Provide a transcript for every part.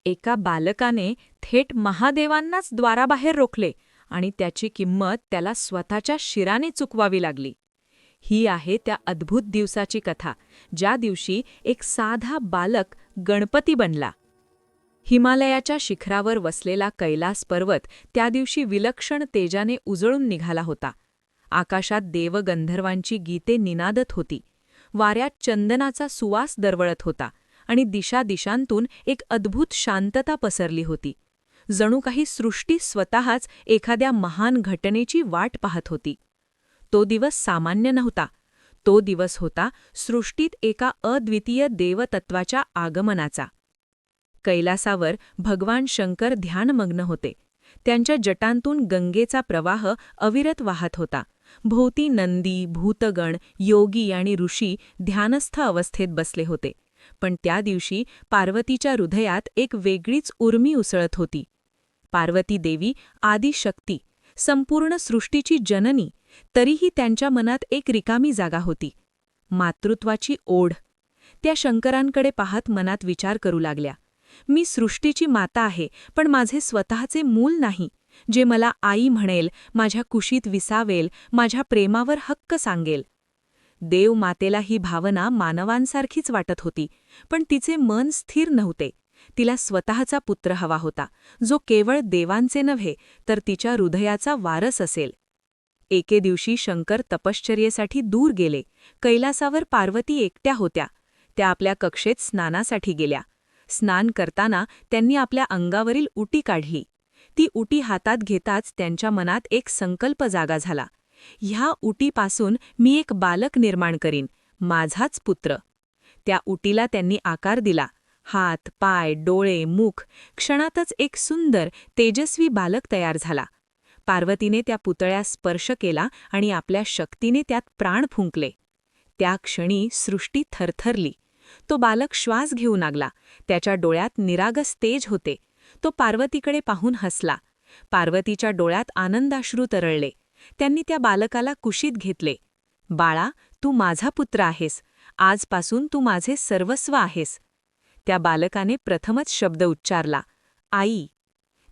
एका बालकाने थेट महादेवांनाच द्वाराबाहेर रोखले आणि त्याची किंमत त्याला स्वतःच्या शिराने चुकवावी लागली. ही आहे त्या अद्भुत दिवसाची कथा, ज्या दिवशी एक साधा बालक गणपती बनला. हिमालयाच्या शिखरावर वसलेला कैलास पर्वत त्या दिवशी विलक्षण तेजाने उजळून निघाला होता. आकाशात देवगंधर्वांची गीते निनादत होती. वाऱ्यात चंदनाचा सुवास दरवळत होता आणि दिशादिशांतून एक अद्भुत शांतता पसरली होती. जणू काही सृष्टी स्वतःच एखाद्या महान घटनेची वाट पाहत होती. तो दिवस सामान्य नव्हता. तो दिवस होता सृष्टीत एका अद्वितीय देवतत्वाच्या आगमनाचा. कैलासावर भगवान शंकर ध्यानमग्न होते. त्यांच्या जटांतून गंगेचा प्रवाह अविरत वाहत होता. भोवती नंदी, भूतगण, योगी आणि ऋषी ध्यानस्थ अवस्थेत बसले होते. पण त्या दिवशी पार्वतीच्या हृदयात एक वेगळीच उर्मी उसळत होती. पार्वती देवी, आदिशक्ती, संपूर्ण सृष्टीची जननी, तरीही त्यांच्या मनात एक रिकामी जागा होती, मातृत्वाची ओढ. त्या शंकरांकडे पाहत मनात विचार करू लागल्या, मी सृष्टीची माता आहे, पण माझे स्वतःचे मूल नाही, जे मला आई म्हणेल, माझ्या कुशीत विसावेल, माझ्या प्रेमावर हक्क सांगेल. देव मातेला ही भावना मानवांसारखीच वाटत होती, पण तिचे मन स्थिर नव्हते. तिला स्वतःचा पुत्र हवा होता, जो केवळ देवांचे नव्हे तर तिच्या हृदयाचा वारस असेल. एके दिवशी शंकर तपश्चर्येसाठी दूर गेले. कैलासावर पार्वती एकट्या होत्या. त्या आपल्या कक्षेत स्नानासाठी गेल्या. स्नान करताना त्यांनी आपल्या अंगावरील उटी काढली. ती उटी हातात घेताच त्यांच्या मनात एक संकल्प जागा झाला. ह्या उटीपासून मी एक बालक निर्माण करीन, माझाच पुत्र. त्या उटीला त्यांनी आकार दिला. हात, पाय, डोळे, मुख, क्षणातच एक सुंदर, तेजस्वी बालक तयार झाला. पार्वतीने त्या पुतळ्यास स्पर्श केला आणि आपल्या शक्तीने त्यात प्राण फुंकले. त्या क्षणी सृष्टी थरथरली. तो बालक श्वास घेऊ लागला. त्याच्या डोळ्यात निरागस तेज होते. तो पार्वतीकडे पाहून हसला. पार्वतीच्या डोळ्यात आनंदाश्रू तरळले. त्यांनी त्या बालकाला कुशीत घेतले. बाळा, तू माझा पुत्र आहेस. आजपासून तू माझे सर्वस्व आहेस. त्या बालकाने प्रथमच शब्द उच्चारला, आई.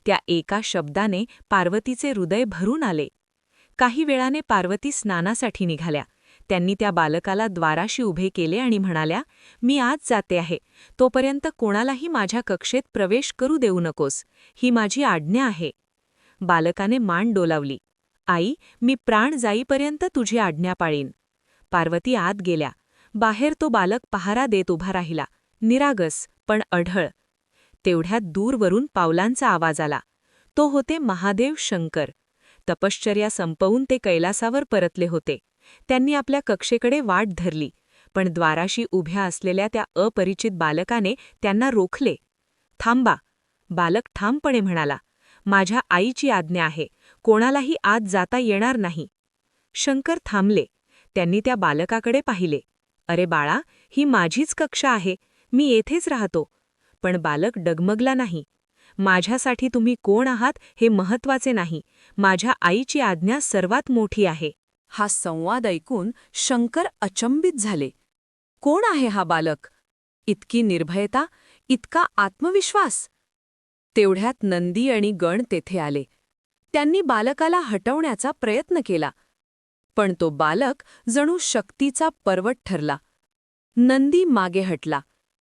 त्या एका शब्दाने पार्वतीचे हृदय भरून आले. काही वेळाने पार्वती स्नानासाठी निघाल्या. त्यांनी त्या बालकाला द्वाराशी उभे केले आणि म्हणाल्या, मी आज जाते आहे. तोपर्यंत कोणालाही माझ्या कक्षेत प्रवेश करू देऊ नकोस. ही माझी आज्ञा आहे. बालकाने मान डोलावली. आई, मी प्राण जाईपर्यंत तुझी आज्ञा पाळीन. पार्वती आत गेल्या. बाहेर तो बालक पहारा देत उभा राहिला, निरागस पण अढळ. तेवढ्यात दूरवरून पावलांचा आवाज आला. तो होते महादेव शंकर. तपश्चर्या संपवून ते कैलासावर परतले होते. त्यांनी आपल्या कक्षेकडे वाट धरली, पण द्वाराशी उभ्या असलेल्या त्या अपरिचित बालकाने त्यांना रोखले. थांबा. बालक ठामपणे म्हणाला, माझ्या आईची आज्ञा आहे. कोणालाही आत जाता येणार नाही. शंकर थांबले. त्यांनी त्या बालकाकडे पाहिले. अरे बाळा, ही माझीच कक्षा आहे. मी येथेच राहतो. पण बालक डगमगला नाही. माझ्यासाठी तुम्ही कोण आहात हे महत्वाचे नाही. माझ्या आईची आज्ञा सर्वात मोठी आहे. हा संवाद ऐकून शंकर अचंबित झाले. कोण आहे हा बालक? इतकी निर्भयता, इतका आत्मविश्वास. तेवढ्यात नंदी आणि गण तेथे आले. त्यांनी बालकाला हटवण्याचा प्रयत्न केला, पण तो बालक जणू शक्तीचा पर्वत ठरला. नंदी मागे हटला.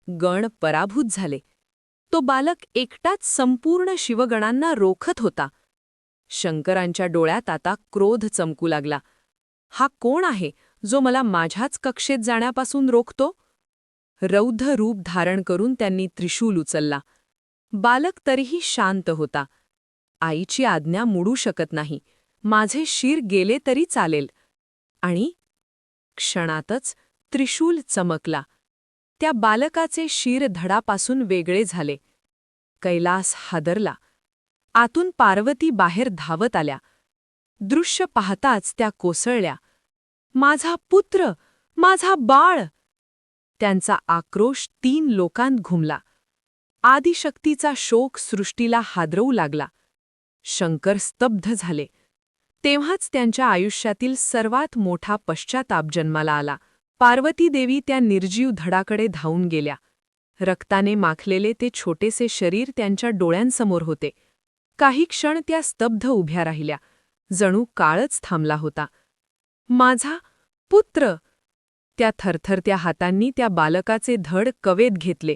गण पराभूत झाले. तो बालक एकटाच संपूर्ण शिवगणांना रोखत होता. शंकरांच्या डोळ्यात आता क्रोध चमकू लागला. हा कोण आहे जो मला माझ्याच कक्षेत जाण्यापासून रोखतो? रौद्र रूप धारण करून त्यांनी त्रिशूल उचलला. बालक तरीही शांत होता. आईची आज्ञा मोडू शकत नाही. माझे शिर गेले तरी चालेल. आणि क्षणातच त्रिशूल चमकला. त्या बालकाचे शिर धडापासून वेगळे झाले. कैलास हादरला. आतून पार्वती बाहेर धावत आल्या. दृश्य पाहताच त्या कोसळल्या. माझा पुत्र, माझा बाळ! त्यांचा आक्रोश 3 लोकांत घुमला. आदिशक्तीचा शोक सृष्टीला हादरवू लागला. शंकर स्तब्ध झाले. तेव्हाच त्यांच्या आयुष्यातील सर्वात मोठा पश्चाताप जन्माला आला. पार्वती देवी त्या निर्जीव धडाकडे धावून गेल्या. रक्ताने माखलेले ते छोटेसे शरीर त्यांच्या डोळ्यांसमोर होते. काही क्षण त्या स्तब्ध उभ्या राहिल्या, जणू काळच थांबला होता. माझा पुत्र! त्या थरथरत्या हातांनी त्या बालकाचे धड कवेत घेतले.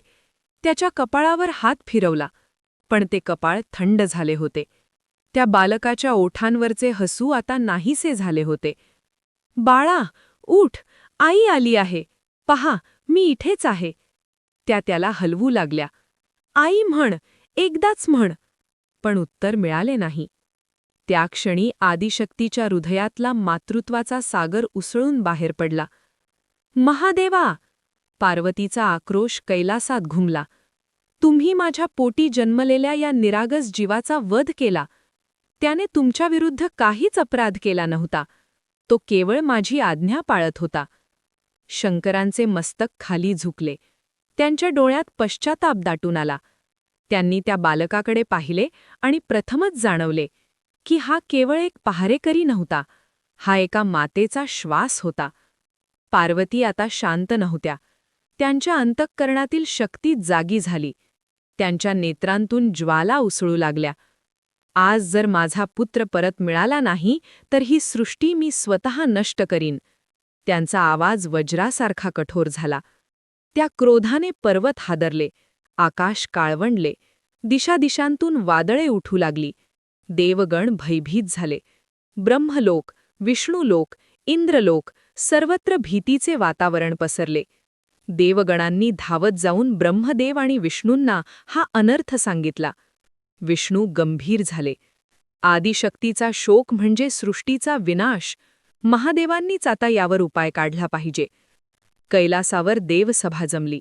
त्याच्या कपाळावर हात फिरवला, पण ते कपाळ थंड झाले होते. त्या बालकाच्या ओठांवरचे हसू आता नाहीसे झाले होते. बाळा, उठ, आई आली आहे. पहा, मी इथेच आहे. त्या त्याला हलवू लागल्या. आई म्हण, एकदाच म्हण. पण उत्तर मिळाले नाही. त्या क्षणी आदिशक्तीच्या हृदयातला मातृत्वाचा सागर उसळून बाहेर पडला. महादेवा! पार्वतीचा आक्रोश कैलासात घुमला. तुम्ही माझ्या पोटी जन्मलेल्या या निरागस जीवाचा वध केला. त्याने तुमच्याविरुद्ध काहीच अपराध केला नव्हता. तो केवळ माझी आज्ञा पाळत होता. शंकरांचे मस्तक खाली झुकले. त्यांच्या डोळ्यात पश्चाताप दाटून आला. त्यांनी त्या बालकाकडे पाहिले आणि प्रथमच जाणवले की हा केवळ एक पहारेकरी नव्हता, हा एका मातेचा श्वास होता. पार्वती आता शांत नव्हत्या. त्यांच्या अंतःकरणातील शक्ती जागी झाली. त्यांच्या नेत्रांतून ज्वाला उसळू लागल्या. आज जर माझा पुत्र परत मिळाला नाही तर ही सृष्टी मी स्वतः नष्ट करीन. त्यांचा आवाज वज्रासारखा कठोर झाला. त्या क्रोधाने पर्वत हादरले, आकाश काळवंडले, दिशादिशांतून वादळे उठू लागली. देवगण भयभीत झाले. ब्रह्मलोक, विष्णुलोक, इंद्रलोक, सर्वत्र भीतीचे वातावरण पसरले. देवगणांनी धावत जाऊन ब्रह्मदेव आणि विष्णूंना हा अनर्थ सांगितला. विष्णू गंभीर झाले. आदिशक्तीचा शोक म्हणजे सृष्टीचा विनाश. महादेवांनीच आता यावर उपाय काढला पाहिजे. कैलासावर देवसभा जमली.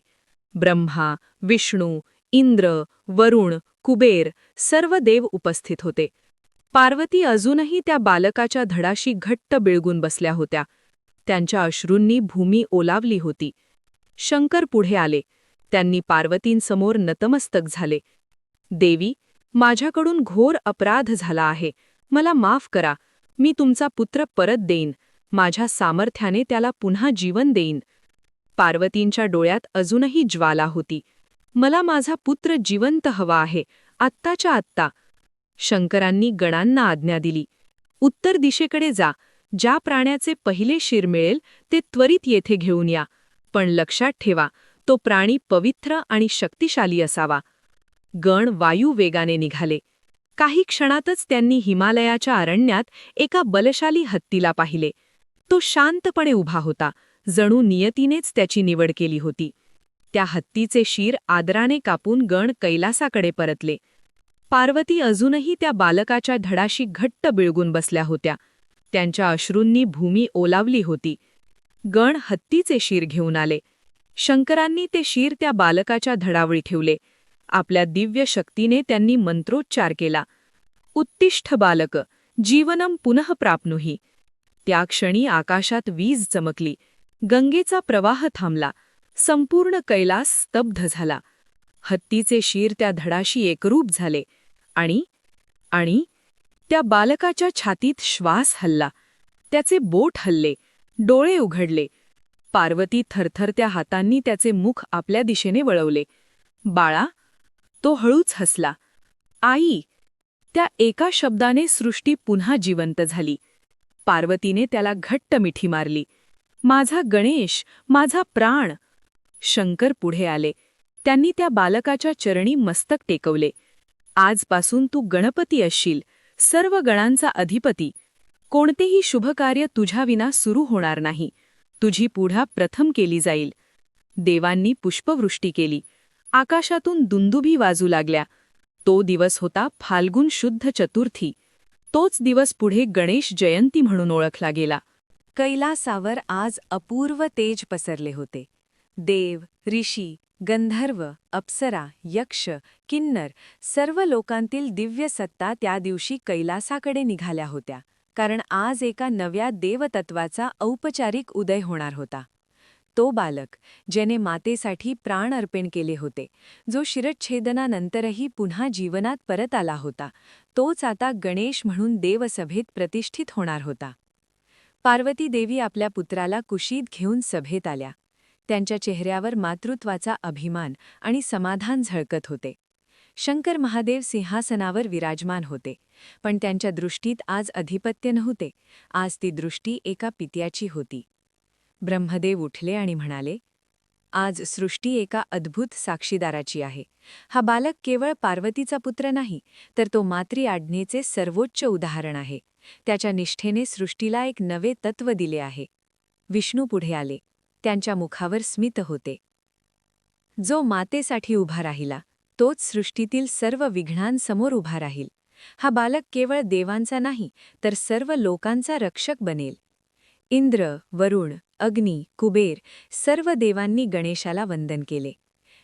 ब्रह्मा, विष्णू, इंद्र, वरुण, कुबेर सर्व देव उपस्थित होते. पार्वती अजूनही त्या बालकाच्या धडाशी घट्ट बिळगून बसल्या होत्या. त्यांच्या अश्रूंनी भूमी ओलावली होती. शंकर पुढे आले. त्यांनी पार्वतींसमोर नतमस्तक झाले. देवी, माझ्याकडून घोर अपराध झाला आहे. मला माफ करा. मी तुमचा पुत्र परत देईन. माझ्या सामर्थ्याने त्याला पुन्हा जीवन देईन. पार्वतींच्या डोळ्यात अजूनही ज्वाला होती. मला माझा पुत्र जिवंत हवा आहे, आत्ताच्या आत्ता. शंकरांनी गणांना आज्ञा दिली. उत्तर दिशेकडे जा. ज्या प्राण्याचे पहिले शिर मिळेल ते त्वरित येथे घेऊन या. पण लक्षात ठेवा, तो प्राणी पवित्र आणि शक्तिशाली असावा. गण वायू वेगाने निघाले. काही क्षणातच त्यांनी हिमालयाच्या अरण्यात एका बलशाली हत्तीला पाहिले. तो शांतपणे उभा होता, जणू नियतीनेच त्याची निवड केली होती. त्या हत्तीचे शीर आदराने कापून गण कैलासाकडे परतले. पार्वती अजूनही त्या बालकाच्या धडाशी घट्ट बिळगून बसल्या होत्या. त्यांच्या अश्रूंनी भूमी ओलावली होती. गण हत्तीचे शीर घेऊन आले. शंकरांनी ते शीर त्या बालकाच्या धडावळी ठेवले. आपल्या दिव्य शक्तीने त्यांनी मंत्रोच्चार केला. उत्तिष्ठ बालक, जीवनम पुनः प्राप्नुहि. त्या क्षणी आकाशात वीज चमकली. गंगेचा प्रवाह थांबला. संपूर्ण कैलास स्तब्ध झाला. हत्तीचे शीर त्या धडाशी एकरूप झाले. आणि त्या बालकाच्या छातीत श्वास हलला. त्याचे बोट हलले, डोळे उघडले. पार्वती थरथरत्या हातांनी त्याचे मुख आपल्या दिशेने वळवले. बाळा, तो हळूच हसला. आई! त्या एका शब्दाने सृष्टी पुन्हा जिवंत झाली. पार्वतीने त्याला घट्ट मिठी मारली. माझा गणेश, माझा प्राण! शंकर पुढे आले. त्यांनी त्या बालकाच्या चरणी मस्तक टेकवले. आजपासून तू गणपती असशील, सर्व गणांचा अधिपती. कोणतेही शुभकार्य तुझ्याविना सुरू होणार नाही. तुझी पुढा प्रथम केली जाईल. देवांनी पुष्पवृष्टी केली. आकाशातून दुंदुभी वाजू लागल्या. तो दिवस होता फाल्गुन शुद्ध चतुर्थी. तोच दिवस पुढे गणेश जयंती म्हणून ओळखला गेला. कैलासावर आज अपूर्व तेज पसरले होते. देव, ऋषी, गंधर्व, अप्सरा, यक्ष, किन्नर सर्व लोकांतील दिव्य सत्ता त्या दिवशी कैलासाकडे निघाल्या होत्या, कारण आज एका नव्या देवतत्वाचा औपचारिक उदय होणार होता. तो बालक, ज्याने मातेसाठी प्राण अर्पण केले होते, जो शिरच्छेदनानंतरही पुन्हा जीवनात परत आला होता, तोच आता गणेश म्हणून देवसभेत प्रतिष्ठित होणार होता. पार्वती देवी आपल्या पुत्राला कुशीत घेऊन सभेत आल्या. त्यांच्या चेहऱ्यावर मातृत्वाचा अभिमान आणि समाधान झळकत होते. शंकर महादेव सिंहासनावर विराजमान होते, पण त्यांच्या दृष्टीत आज अधिपत्य नव्हते. आज ती दृष्टी एका पित्याची होती. ब्रह्मदेव उठले आणि म्हणाले, आज सृष्टी एका अद्भुत साक्षीदाराची आहे. हा बालक केवळ पार्वतीचा पुत्र नाही, तर तो मातृ आज्ञेचे सर्वोच्च उदाहरण आहे. त्याच्या निष्ठेने सृष्टीला एक नवे तत्व दिले आहे. विष्णू पुढे आले. त्यांच्या मुखावर स्मित होते. जो मातेसाठी उभा राहिला, तोच सृष्टीतील सर्व विघ्नांसमोर उभा राहील. हा बालक केवळ देवांचा नाही, तर सर्व लोकांचा रक्षक बनेल. इंद्र, वरुण, अग्नी, कुबेर सर्व देवांनी गणेशाला वंदन केले.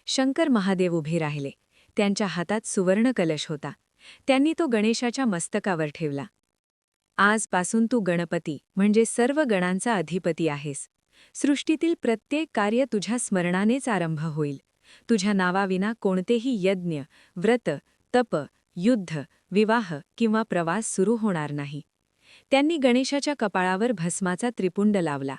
शंकर महादेव उभे राहिले. त्यांच्या हातात सुवर्ण कलश होता. त्यांनी तो गणेशाच्या मस्तकावर ठेवला. आजपासून तू गणपती म्हणजे सर्व गणांचा अधिपती आहेस. सृष्टीतील प्रत्येक कार्य तुझ्या स्मरणानेच आरंभ होईल. तुझ्या नावाविना कोणतेही यज्ञ, व्रत, तप, युद्ध, विवाह किंवा प्रवास सुरू होणार नाही. त्यांनी गणेशाच्या कपाळावर भस्माचा त्रिपुंड लावला.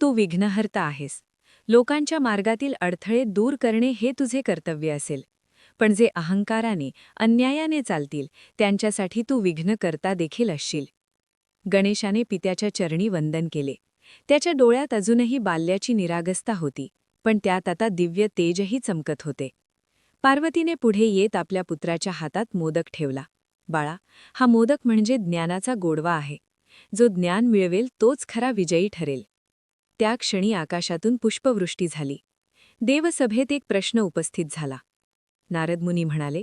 तू विघ्नहर्ता आहेस. लोकांच्या मार्गातील अडथळे दूर करणे हे तुझे कर्तव्य असेल. पण जे अहंकाराने, अन्यायाने चालतील, त्यांच्यासाठी तू विघ्नकर्ता देखील असशील. गणेशाने पित्याच्या चरणी वंदन केले. त्याच्या डोळ्यात अजूनही बाल्याची निरागसता होती, पण त्यात आता दिव्य तेजही चमकत होते. पार्वतीने पुढे येत आपल्या पुत्राच्या हातात मोदक ठेवला. बाळा, हा मोदक म्हणजे ज्ञानाचा गोडवा आहे. जो ज्ञान मिळवेल तोच खरा विजयी ठरेल. त्या क्षणी आकाशातून पुष्पवृष्टी झाली. देवसभेत एक प्रश्न उपस्थित झाला. नारद मुनी म्हणाले,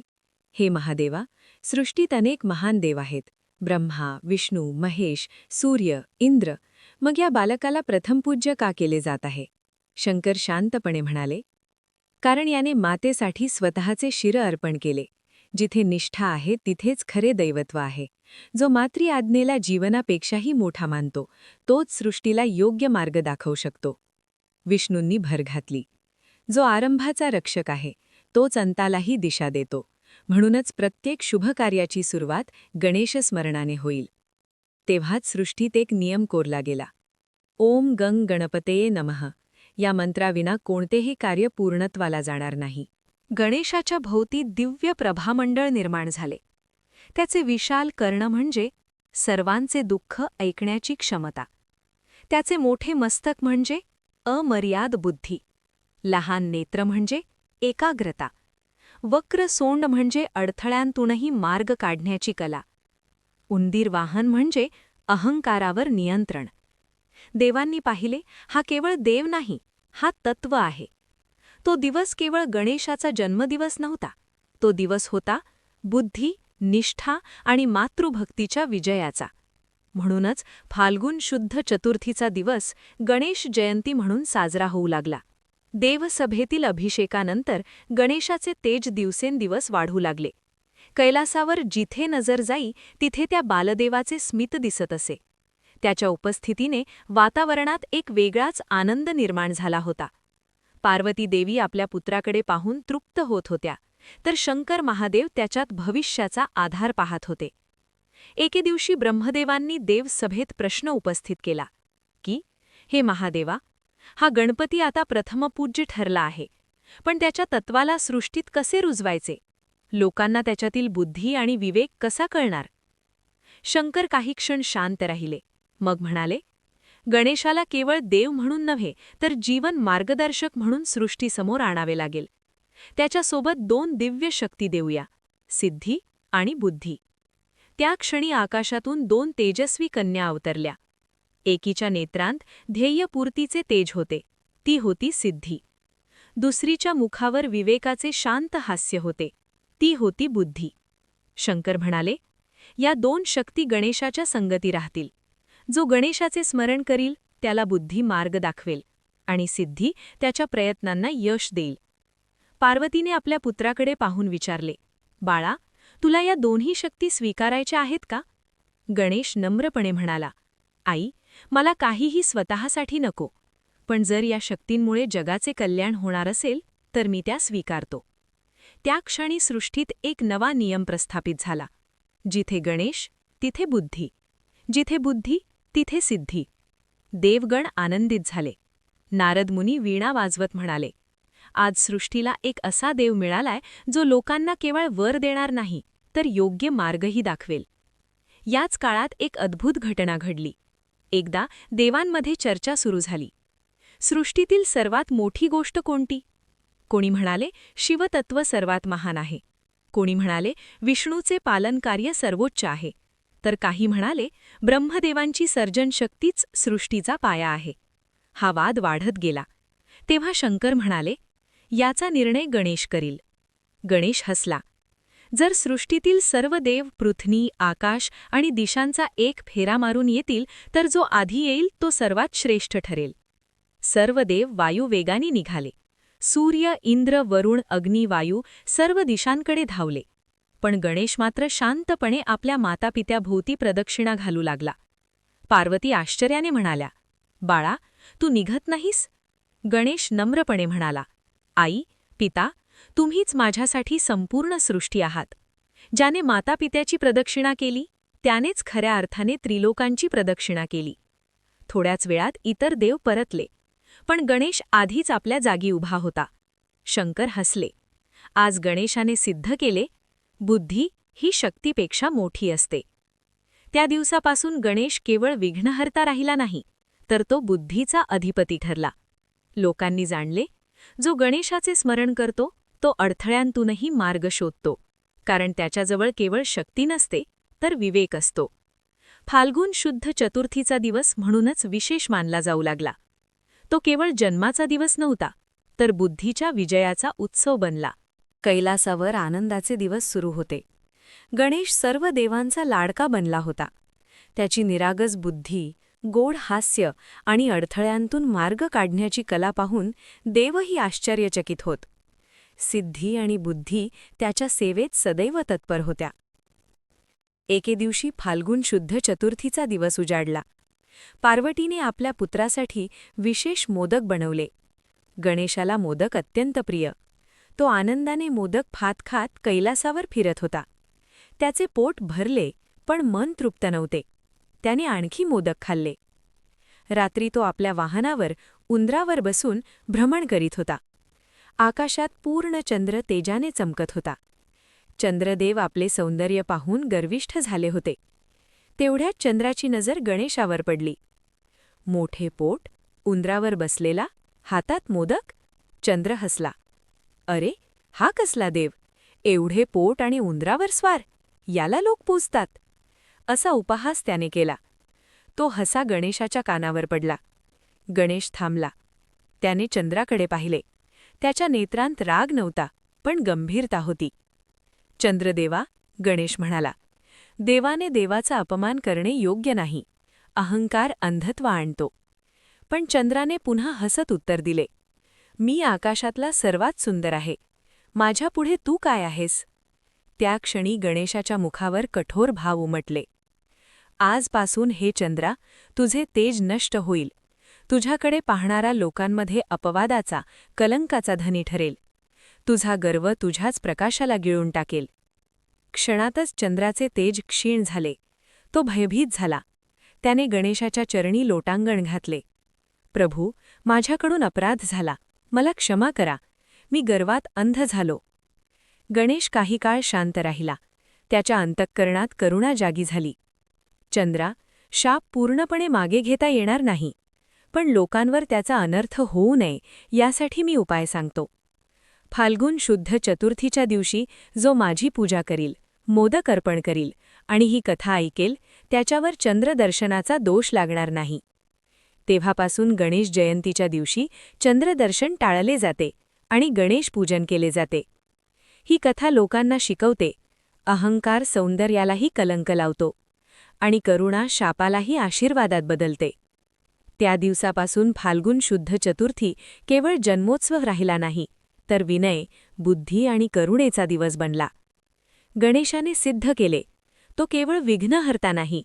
हे महादेवा, सृष्टीत अनेक महान देव आहेत. ब्रह्मा, विष्णू, महेश, सूर्य, इंद्र. मग या बालकाला प्रथम पूज्य का केले जात आहे? शंकर शांतपणे म्हणाले, कारण याने मातेसाठी स्वतःचे शिर अर्पण केले. जिथे निष्ठा आहे तिथेच खरे दैवत्व आहे. जो मातृ आज्ञेला जीवनापेक्षाही मोठा मानतो, तोच सृष्टीला योग्य मार्ग दाखवू शकतो. विष्णूंनी भर घातली. जो आरंभाचा रक्षक आहे, तोच अंतालाही दिशा देतो. म्हणूनच प्रत्येक शुभकार्याची सुरुवात गणेशस्मरणाने होईल. तेव्हाच सृष्टीत एक नियम कोरला गेला. ओम गंग गणपतये नमः. या मंत्राविना कोणतेही कार्य पूर्णत्वाला जाणार नाही. गणेशाच्या भोवती दिव्य प्रभामंडळ निर्माण झाले. त्याचे विशाल कर्ण म्हणजे सर्वांचे दुःख ऐकण्याची क्षमता. त्याचे मोठे मस्तक म्हणजे अमर्याद बुद्धी. लहान नेत्र म्हणजे एकाग्रता. वक्र सोंड म्हणजे अडथळ्यांतूनही मार्ग काढण्याची कला. उंदीर वाहन म्हणजे अहंकारावर नियंत्रण. देवांनी पाहिले, हा केवळ देव नाही, हा तत्व आहे. तो दिवस केवळ गणेशाचा जन्मदिवस नव्हता. तो दिवस होता बुद्धी, निष्ठा आणि मातृभक्तीच्या विजयाचा. म्हणूनच फाल्गुन शुद्ध चतुर्थीचा दिवस गणेश जयंती म्हणून साजरा होऊ लागला. देवसभेतील अभिषेकानंतर गणेशाचे तेज दिवसेंदिवस वाढू लागले. कैलासावर जिथे नजर जाई तिथे त्या बालदेवाचे स्मित दिसत असे. त्याच्या उपस्थितीने वातावरणात एक वेगळाच आनंद निर्माण झाला होता. पार्वती देवी आपल्या पुत्राकडे पाहून तृप्त होत होत्या, तर शंकर महादेव त्याच्यात भविष्याचा आधार पाहत होते. एके दिवशी ब्रह्मदेवांनी देवसभेत प्रश्न उपस्थित केला की, हे महादेवा, हा गणपती आता प्रथमपूज्य ठरला आहे, पण त्याच्या तत्वाला सृष्टीत कसे रुजवायचे? लोकांना त्याच्यातील बुद्धी आणि विवेक कसा कळणार? शंकर काही क्षण शांत राहिले. मग म्हणाले, गणेशाला केवळ देव म्हणून नव्हे, तर जीवन मार्गदर्शक म्हणून सृष्टीसमोर आणावे लागेल. त्याच्यासोबत 2 दिव्य शक्ती देऊया, सिद्धी आणि बुद्धी. त्या क्षणी आकाशातून 2 तेजस्वी कन्या अवतरल्या. एकीच्या नेत्रांत ध्येयपूर्तीचे तेज होते, ती होती सिद्धी. दुसरीच्या मुखावर विवेकाचे शांत हास्य होते, ती होती बुद्धी. शंकर म्हणाले, या 2 शक्ती गणेशाच्या संगती राहतील. जो गणेशाचे स्मरण करील त्याला बुद्धी मार्ग दाखवेल आणि सिद्धी त्याच्या प्रयत्नांना यश देईल. पार्वतीने आपल्या पुत्राकडे पाहून विचारले, बाळा, तुला या दोन्ही शक्ती स्वीकारायच्या आहेत का? गणेश नम्रपणे म्हणाला, आई, मला काहीही स्वतःसाठी नको, पण जर या शक्तींमुळे जगाचे कल्याण होणार असेल तर मी त्या स्वीकारतो. त्या क्षणी सृष्टीत एक नवा नियम प्रस्थापित झाला. जिथे गणेश तिथे बुद्धी, जिथे बुद्धी तिथे सिद्धी. देवगण आनंदित झाले. नारद मुनी वीणा वाजवत म्हणाले, आज सृष्टीला एक असा देव मिळालाय जो लोकांना केवळ वर देणार नाही तर योग्य मार्गही दाखवेल. याच काळात एक अद्भुत घटना घडली. एकदा देवांमध्ये चर्चा सुरू झाली. सृष्टीतील सर्वात मोठी गोष्ट कोणती? कोणी म्हणाले शिवतत्व सर्वात महान आहे, कोणी म्हणाले विष्णूचे पालनकार्य सर्वोच्च आहे, तर काही म्हणाले ब्रह्मदेवांची सर्जनशक्तीच सृष्टीचा पाया आहे. हा वाद वाढत गेला. तेव्हा शंकर म्हणाले, याचा निर्णय गणेश करील. गणेश हसला. जर सृष्टीतील सर्व देव पृथ्वी, आकाश आणि दिशांचा एक फेरा मारून येतील तर जो आधी येईल तो सर्वात श्रेष्ठ ठरेल. सर्व देव वायुवेगाने निघाले. सूर्य, इंद्र, वरुण, अग्नी, वायू सर्व दिशांकडे धावले. पण गणेश मात्र शांतपणे आपल्या मातापित्याभोवती प्रदक्षिणा घालू लागला. पार्वती आश्चर्याने म्हणाल्या, बाळा, तू निघत नाहीस? गणेश नम्रपणे म्हणाला, आई, पिता, तुम्हीच माझ्यासाठी संपूर्ण सृष्टी आहात. ज्याने मातापित्याची प्रदक्षिणा केली त्यानेच खऱ्या अर्थाने त्रिलोकांची प्रदक्षिणा केली. थोड्याच वेळात इतर देव परतले, पण गणेश आधीच आपल्या जागी उभा होता. शंकर हसले. आज गणेशाने सिद्ध केले, बुद्धी ही शक्तीपेक्षा मोठी असते. त्या दिवसापासून गणेश केवळ विघ्नहर्ता राहिला नाही, तर तो बुद्धीचा अधिपती ठरला. लोकांनी जाणले, जो गणेशाचे स्मरण करतो तो अडथळ्यांतूनही मार्ग शोधतो, कारण त्याच्याजवळ केवळ शक्ती नसते तर विवेक असतो. फाल्गुन शुद्ध चतुर्थीचा दिवस म्हणूनच विशेष मानला जाऊ लागला. तो केवळ जन्माचा दिवस नव्हता, तर बुद्धीच्या विजयाचा उत्सव बनला. कैलासावर आनंदाचे दिवस सुरू होते. गणेश सर्व देवांचा लाडका बनला होता. त्याची निरागस बुद्धी, गोड हास्य आणि अडथळ्यांतून मार्ग काढण्याची कला पाहून देवही आश्चर्यचकित होत. सिद्धी आणि बुद्धी त्याच्या सेवेत सदैव तत्पर होत्या. एके दिवशी फाल्गुन शुद्ध चतुर्थीचा दिवस उजाडला. पार्वतीने आपल्या पुत्रासाठी विशेष मोदक बनवले. गणेशाला मोदक अत्यंत प्रिय. तो आनंदाने मोदक खात खात कैलासावर फिरत होता. त्याचे पोट भरले पण मन तृप्त नव्हते. त्याने आणखी मोदक खाल्ले. रात्री तो आपल्या वाहनावर उंदरावर बसून भ्रमण करीत होता. आकाशात पूर्ण चंद्र तेजाने चमकत होता. चंद्रदेव आपले सौंदर्य पाहून गर्विष्ठ झाले होते. तेवढ्यात चंद्राची नजर गणेशावर पडली. मोठे पोट, उंदरावर बसलेला, हातात मोदक. चंद्र हसला. अरे, हा कसला देव? एवढे पोट आणि उंदरावर स्वार, याला लोक पूजतात. असा उपहास त्याने केला. तो हसा गणेशाच्या कानावर पडला. गणेश थांबला. त्याने चंद्राकडे पाहिले. त्याच्या नेत्रांत राग नव्हता, पण गंभीरता होती. चंद्रदेवा, गणेश म्हणाला, देवाने देवाचा अपमान करणे योग्य नाही. अहंकार अंधत्व आणतो. पण चंद्राने पुन्हा हसत उत्तर दिले, मी आकाशातला सर्वात सुंदर आहे. माझ्यापुढे तू काय आहेस? त्या क्षणी गणेशाच्या मुखावर कठोर भाव उमटले. आजपासून हे चंद्रा, तुझे तेज नष्ट होईल. तुझ्याकडे पाहणारा लोकांमध्ये अपवादाचा, कलंकाचा धनी ठरेल. तुझा गर्व तुझ्याच प्रकाशाला गिळून टाकेल. क्षणातच चंद्राचे तेज क्षीण झाले. तो भयभीत झाला. त्याने गणेशाच्या चरणी लोटांगण घातले. प्रभू, माझ्याकडून अपराध झाला. मला क्षमा करा. मी गर्वात अंध झालो. गणेश काही काळ शांत राहिला. त्याच्या अंतःकरणात करुणा जागी झाली. चंद्रा, शाप पूर्णपणे मागे घेता येणार नाही, पण लोकांवर त्याचा अनर्थ होऊ नये यासाठी मी उपाय सांगतो. फाल्गुन शुद्ध चतुर्थीच्या दिवशी जो माझी पूजा करील, मोदक अर्पण करील आणि ही कथा ऐकेल, त्याच्यावर चंद्रदर्शनाचा दोष लागणार नाही. तेव्हापासून गणेश जयंतीच्या दिवशी चंद्रदर्शन टाळले जाते आणि गणेश पूजन केले जाते. ही कथा लोकांना शिकवते, अहंकार सौंदर्यालाही कलंक लावतो आणि करुणा शापालाही आशीर्वादात बदलते. त्या दिवसापासून फाल्गुन शुद्ध चतुर्थी केवळ जन्मोत्सव राहिला नाही, तर विनय, बुद्धी आणि करुणेचा दिवस बनला. गणेशाने सिद्ध केले, तो केवळ विघ्नहर्ता नाही,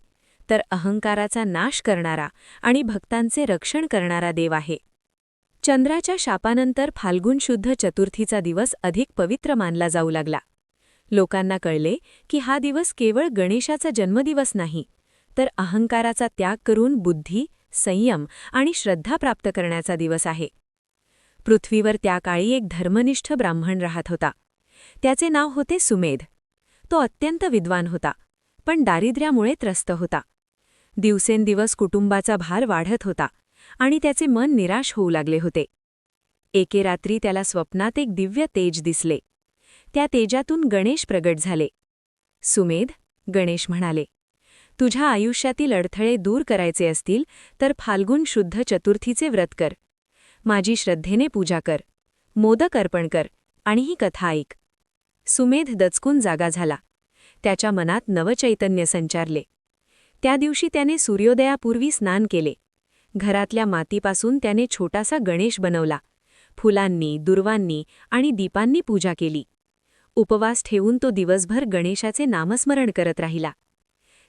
तर अहंकाराचा नाश करणारा आणि भक्तांचे रक्षण करणारा देव आहे. चंद्राच्या शापानंतर फाल्गुन शुद्ध चतुर्थीचा दिवस अधिक पवित्र मानला जाऊ लागला. लोकांना कळले की हा दिवस केवळ गणेशाचा जन्मदिवस नाही, तर अहंकाराचा त्याग करून बुद्धी, संयम आणि श्रद्धा प्राप्त करण्याचा दिवस आहे. पृथ्वीवर त्या काळी एक धर्मनिष्ठ ब्राह्मण राहत होता. त्याचे नाव होते सुमेध. तो अत्यंत विद्वान होता, पण दारिद्र्यामुळे त्रस्त होता. दिवसेंदिवस कुटुंबाचा भार वाढत होता आणि त्याचे मन निराश होऊ लागले होते. एके रात्री त्याला स्वप्नात एक दिव्य तेज दिसले. त्या तेजातून गणेश प्रगट झाले. सुमेध, गणेश म्हणाले, तुझ्या आयुष्यातील अडथळे दूर करायचे असतील तर फाल्गुन शुद्ध चतुर्थीचे व्रत कर. माझी श्रद्धेने पूजा कर, मोदक अर्पण कर आणि ही कथा ऐक. सुमेध दचकून जागा झाला. त्याच्या मनात नवचैतन्य संचारले. त्या दिवशी त्याने सूर्योदयापूर्वी स्नान केले. घरातल्या मातीपासून त्याने छोटासा गणेश बनवला. फुलांनी, दुर्वांनी आणि दीपांनी पूजा केली. उपवास ठेवून तो दिवसभर गणेशाचे नामस्मरण करत राहिला.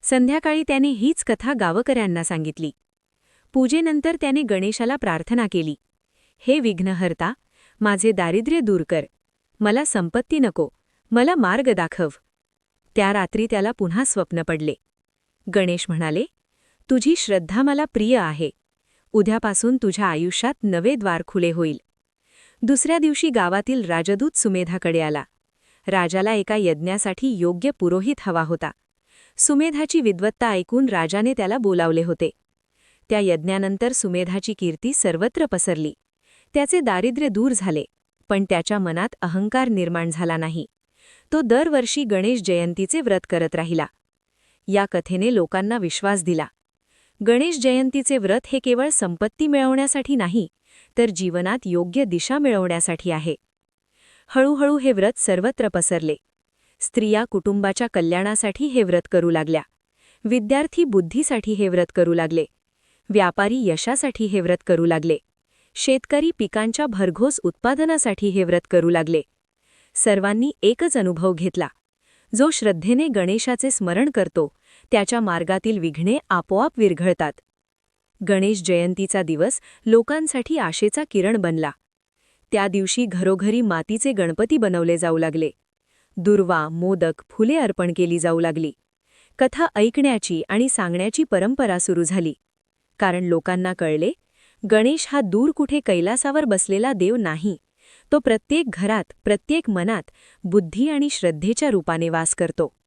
संध्याकाळी त्याने हीच कथा गावकऱ्यांना सांगितली. पूजेनंतर त्याने गणेशाला प्रार्थना केली, हे विघ्नहर्ता, माझे दारिद्र्य दूर कर. मला संपत्ती नको, मला मार्ग दाखव. त्या रात्री त्याला पुन्हा स्वप्न पडले. गणेश म्हणाले, तुझी श्रद्धा मला प्रिय आहे. उद्यापासून तुझ्या आयुष्यात नवे द्वार खुले होईल. दुसऱ्या दिवशी गावातील राजदूत सुमेधाकडे आला. राजाला एका यज्ञासाठी योग्य पुरोहित हवा होता. सुमेधाची विद्वत्ता ऐकून राजाने त्याला बोलावले होते. त्या यज्ञानंतर सुमेधाची कीर्ती सर्वत्र पसरली. त्याचे दारिद्र्य दूर झाले, पण त्याच्या मनात अहंकार निर्माण झाला नाही. तो दरवर्षी गणेश जयंतीचे व्रत करत राहिला. या कथेने लोकांना विश्वास दिला. गणेश जयंतीचे व्रत हे केवळ संपत्ती मिळवण्यासाठी नाही, तर जीवनात योग्य दिशा मिळवण्यासाठी आहे. हळूहळू हे व्रत सर्वत्र पसरले. स्त्रिया कुटुंबाच्या कल्याणासाठी हे व्रत करू लागल्या. विद्यार्थी बुद्धीसाठी हे व्रत करू लागले. व्यापारी यशासाठी हे व्रत करू लागले. शेतकरी पिकांच्या भरघोस उत्पादनासाठी हे व्रत करू लागले. सर्वांनी एकच अनुभव घेतला, जो श्रद्धेने गणेशाचे स्मरण करतो त्याच्या मार्गातील विघ्ने आपोआप विरघळतात. गणेश जयंतीचा दिवस लोकांसाठी आशेचा किरण बनला. त्या दिवशी घरोघरी मातीचे गणपती बनवले जाऊ लागले. दुर्वा, मोदक, फुले अर्पण केली जाऊ लागली. कथा ऐकण्याची आणि सांगण्याची परंपरा सुरू झाली. कारण लोकांना कळले, गणेश हा दूर कुठे कैलासावर बसलेला देव नाही, तो प्रत्येक घरात, प्रत्येक मनात बुद्धी आणि श्रद्धेच्या रूपाने वास करतो.